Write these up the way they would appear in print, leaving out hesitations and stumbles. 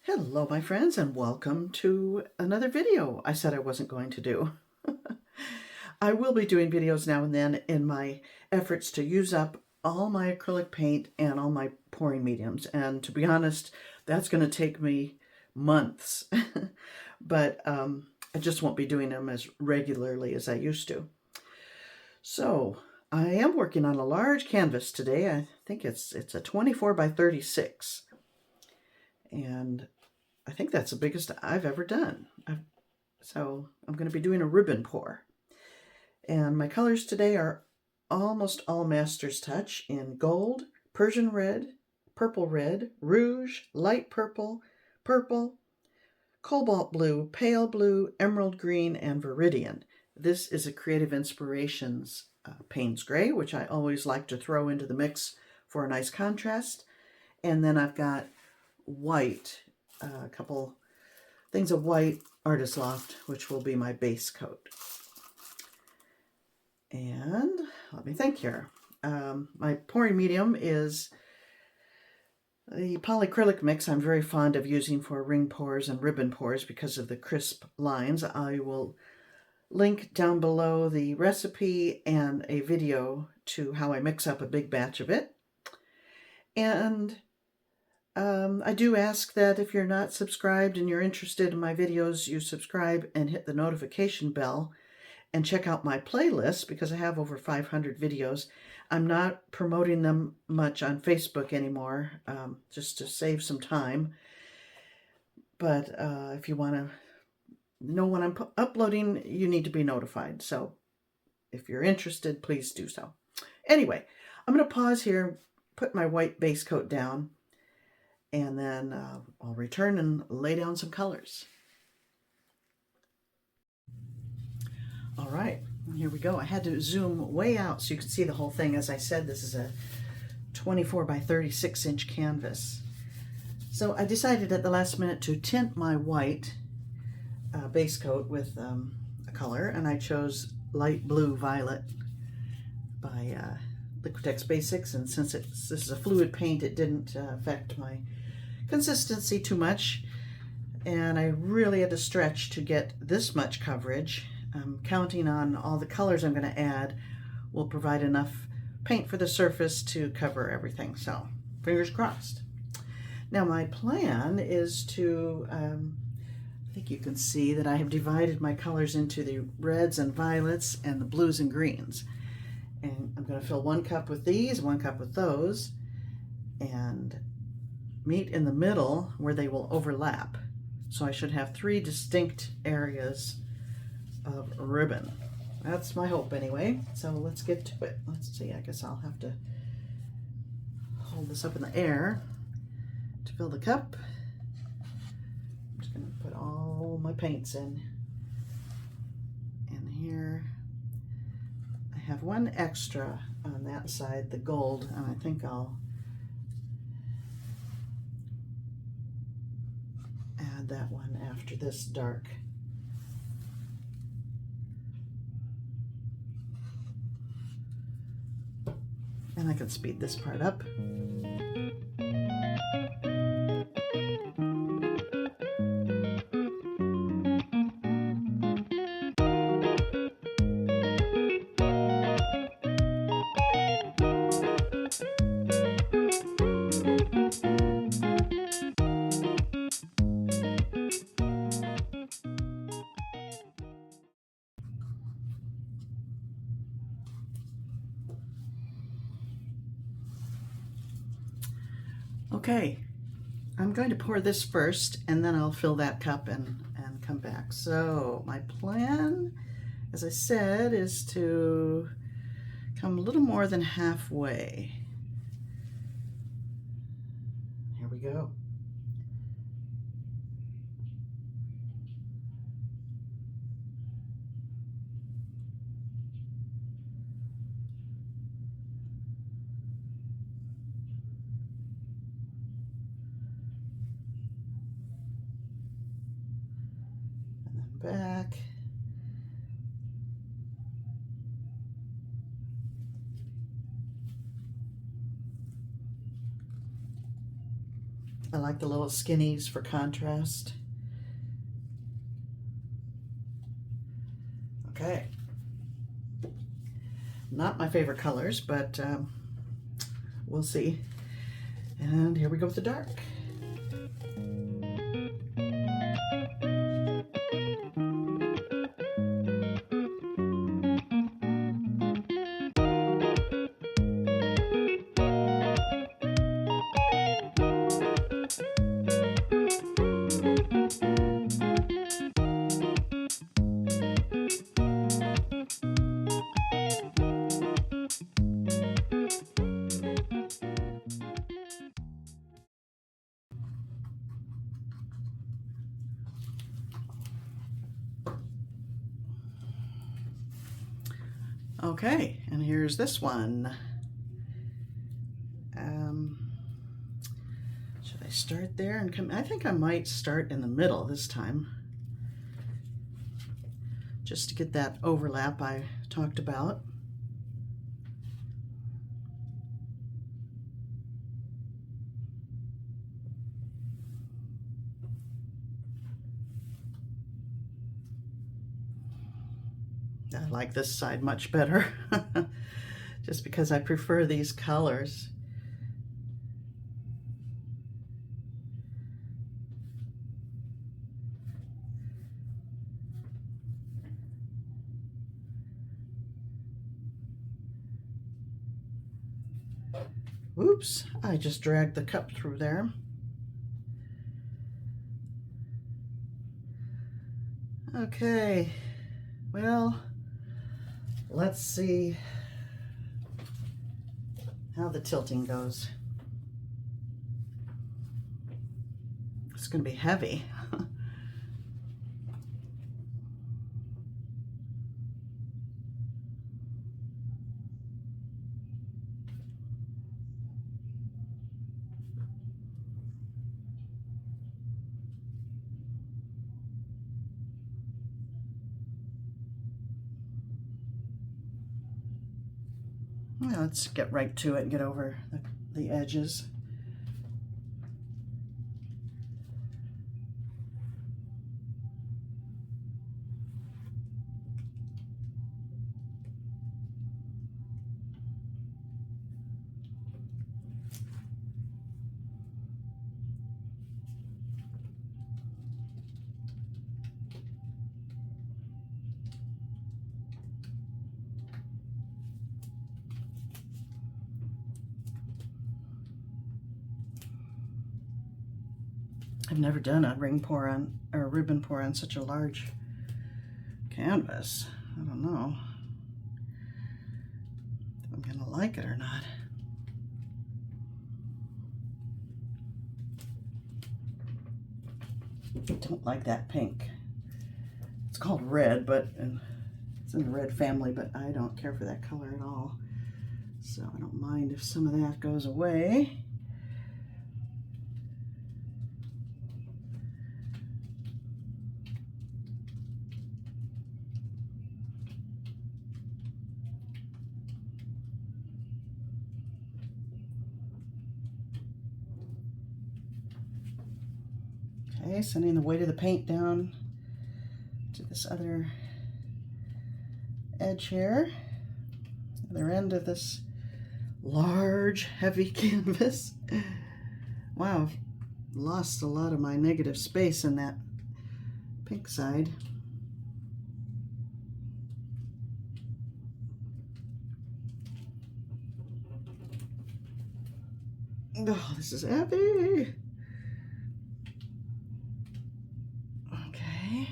Hello, my friends, and welcome to another video I said I wasn't going to do. I will be doing videos now and then in my efforts to use up all my acrylic paint and all my pouring mediums. And to be honest, that's going to take me months. But I just won't be doing them as regularly as I used to. So I am working on a large canvas today. I think it's a 24 by 36. And I think that's the biggest I've ever done. So I'm going to be doing a ribbon pour. And my colors today are almost all Master's Touch in gold, Persian red, purple red, rouge, light purple, purple, cobalt blue, pale blue, emerald green, and viridian. This is a Creative Inspirations Payne's gray, which I always like to throw into the mix for a nice contrast. And then I've got white, a couple things of white, Artist Loft, which will be my base coat. And let me think here. My pouring medium is the polyacrylic mix I'm very fond of using for ring pours and ribbon pours because of the crisp lines. I will link down below the recipe and a video to how I mix up a big batch of it. And I do ask that if you're not subscribed and you're interested in my videos, you subscribe and hit the notification bell and check out my playlist because I have over 500 videos. I'm not promoting them much on Facebook anymore, just to save some time. But if you want to know when I'm uploading, you need to be notified. So if you're interested, please do so. Anyway, I'm going to pause here, put my white base coat down, and then I'll return and lay down some colors. All right, here we go. I had to zoom way out so you could see the whole thing. As I said, this is a 24 by 36 inch canvas. So I decided at the last minute to tint my white base coat with a color, and I chose light blue violet by Liquitex Basics. And since this is a fluid paint, it didn't affect my consistency too much, and I really had to stretch to get this much coverage. I'm counting on all the colors I'm going to add will provide enough paint for the surface to cover everything, so fingers crossed. Now my plan is to, I think you can see that I have divided my colors into the reds and violets and the blues and greens, and I'm going to fill 1 cup with these, 1 cup with those, and meet in the middle where they will overlap. So I should have 3 distinct areas of ribbon. That's my hope anyway. So let's get to it. Let's see, I guess I'll have to hold this up in the air to fill the cup. I'm just going to put all my paints in here. I have 1 extra on that side, the gold, and I think I'll add that one after this dark. And I can speed this part up. Okay, I'm going to pour this first and then I'll fill that cup and come back. So my plan, as I said, is to come a little more than halfway. Here we go. Back. I like the little skinnies for contrast. Okay. Not my favorite colors, but we'll see. And here we go with the dark. Okay, and here's this one. Should I start there and come? I think I might start in the middle this time, just to get that overlap I talked about. I like this side much better, just because I prefer these colors. Oops, I just dragged the cup through there. Okay, well, let's see how the tilting goes. It's going to be heavy. Well, let's get right to it and get over the edges. I've never done a ring pour on or a ribbon pour on such a large canvas. I don't know if I'm gonna like it or not. I don't like that pink. It's called red, but it's in the red family, but I don't care for that color at all. So I don't mind if some of that goes away. Okay, sending the weight of the paint down to this other edge here, other end of this large, heavy canvas. Wow, I've lost a lot of my negative space in that pink side. Oh, this is heavy. Okay.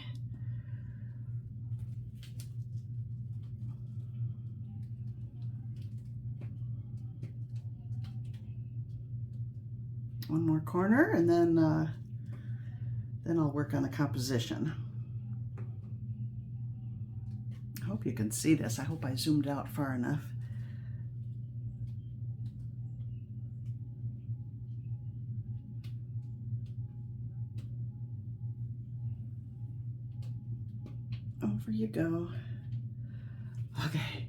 One more corner, and then I'll work on the composition. I hope you can see this. I hope I zoomed out far enough. Over you go. Okay,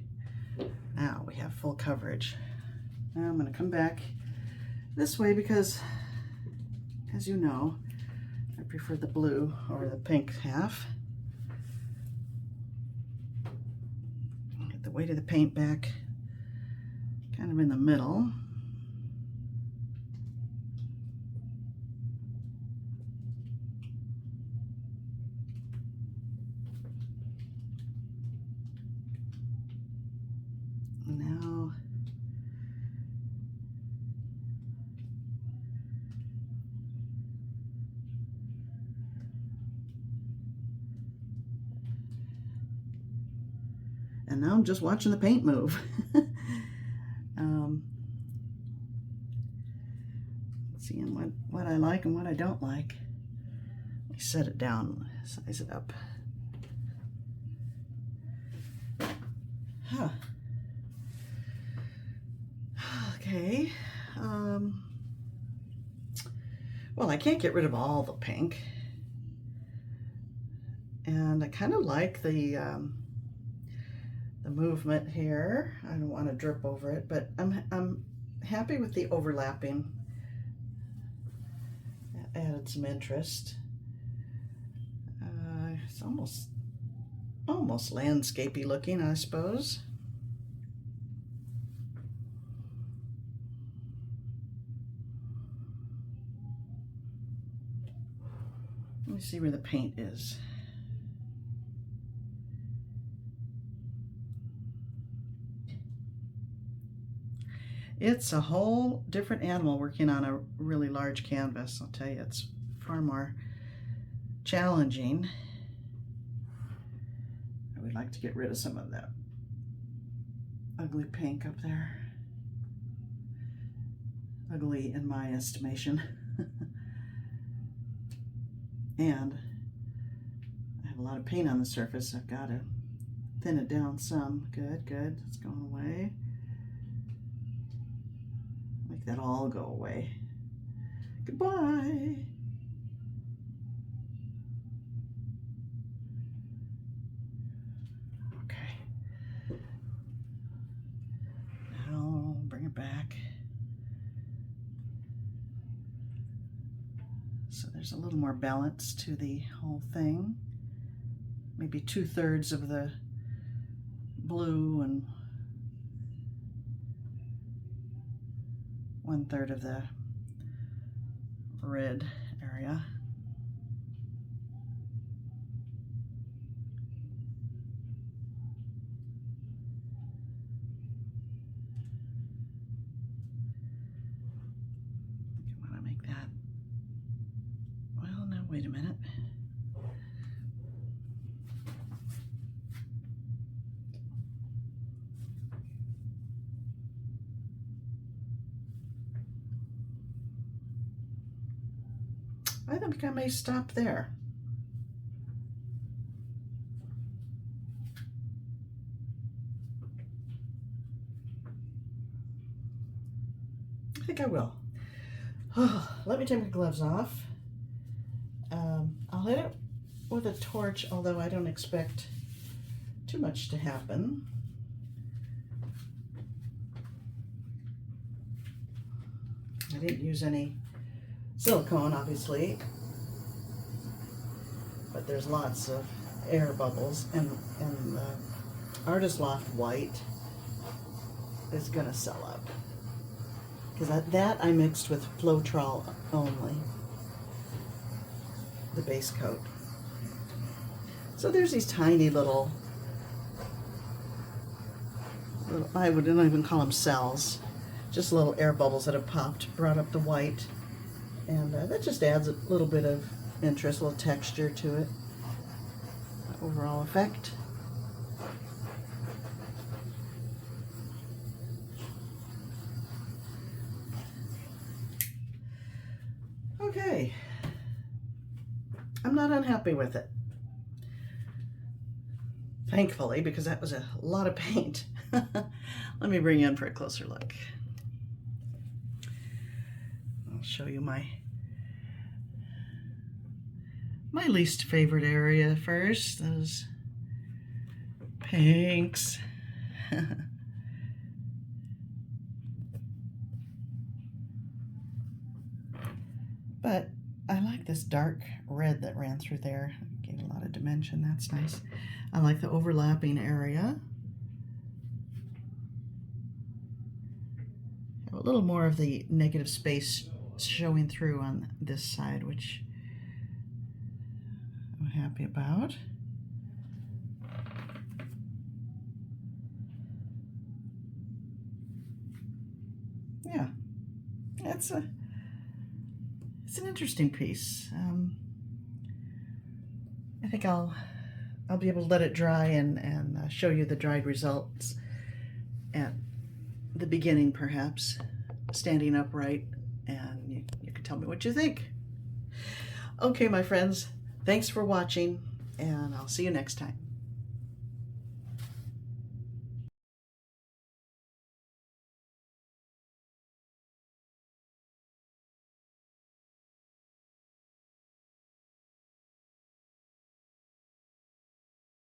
now we have full coverage. Now I'm going to come back this way because as you know, I prefer the blue or the pink half. Get the weight of the paint back kind of in the middle. Now I'm just watching the paint move. Seeing what I like and what I don't like. Let me set it down, size it up. Huh. Okay. Well, I can't get rid of all the pink. And I kind of like the movement here. I don't want to drip over it, but I'm happy with the overlapping. That added some interest. It's almost landscapey looking, I suppose. Let me see where the paint is. It's a whole different animal working on a really large canvas. I'll tell you, it's far more challenging. I would like to get rid of some of that ugly pink up there. Ugly in my estimation. And I have a lot of paint on the surface. I've got to thin it down some. Good, good. It's going away. Make that all go away. Goodbye. Okay. Now bring it back. So there's a little more balance to the whole thing. Maybe 2/3 of the blue and 1/3 of the red area. I think I want to make that. Well, now wait a minute. I think I may stop there. I think I will. Oh, let me take my gloves off. I'll hit it with a torch, although I don't expect too much to happen. I didn't use any silicone, obviously, but there's lots of air bubbles, and the Artist Loft white is gonna sell up, because that I mixed with Floetrol only, the base coat. So there's these tiny little I wouldn't even call them cells, just little air bubbles that have popped, brought up the white. And that just adds a little bit of interest, a little texture to it. Overall effect. Okay. I'm not unhappy with it. Thankfully, because that was a lot of paint. Let me bring you in for a closer look. I'll show you my least favorite area first, those pinks. But I like this dark red that ran through there. Gave a lot of dimension. That's nice. I like the overlapping area. Have a little more of the negative space showing through on this side, which I'm happy about. Yeah, it's an interesting piece. I think I'll be able to let it dry and show you the dried results at the beginning, perhaps standing upright, and you can tell me what you think. Okay, my friends, thanks for watching, and I'll see you next time.